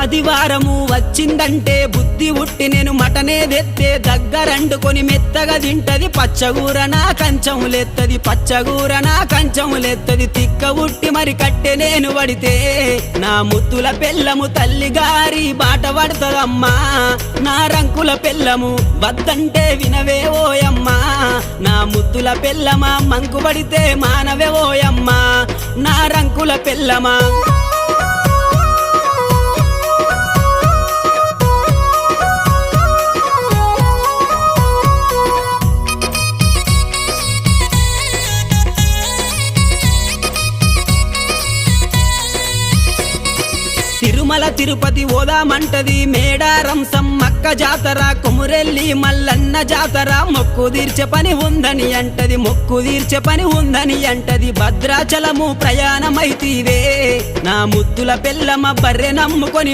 ఆదివారము వచ్చిందంటే బుద్ధి ఉట్టి నేను మటనే తెత్తే దగ్గరండుకొని మెత్తగా తింటది పచ్చగూర నా కంచములెత్తది పచ్చగూర నా కంచములెత్తది తిక్క ఉట్టి మరి కట్టె నేను పడితే నా ముత్తుల పెళ్ళము తల్లి గారి బాట పడతదమ్మా నా రంకుల పెళ్ళము వద్దంటే వినవే ఓయమ్మా నా ముద్దుల పెళ్ళమా మంకు పడితే మానవే ఓయమ్మా నా రంకుల పెళ్ళమా తిరుమల తిరుపతి ఓదామంటది మేడారం సమ్మక్క జాతర కొమురెల్లి మల్లన్న జాతర మొక్కు తీర్చే పని ఉందని అంటది మొక్కు తీర్చే పని ఉందని అంటది భద్రాచలము ప్రయాణమైతీవే నా ముద్దుల పెళ్ళమ బర్రె నమ్ముకొని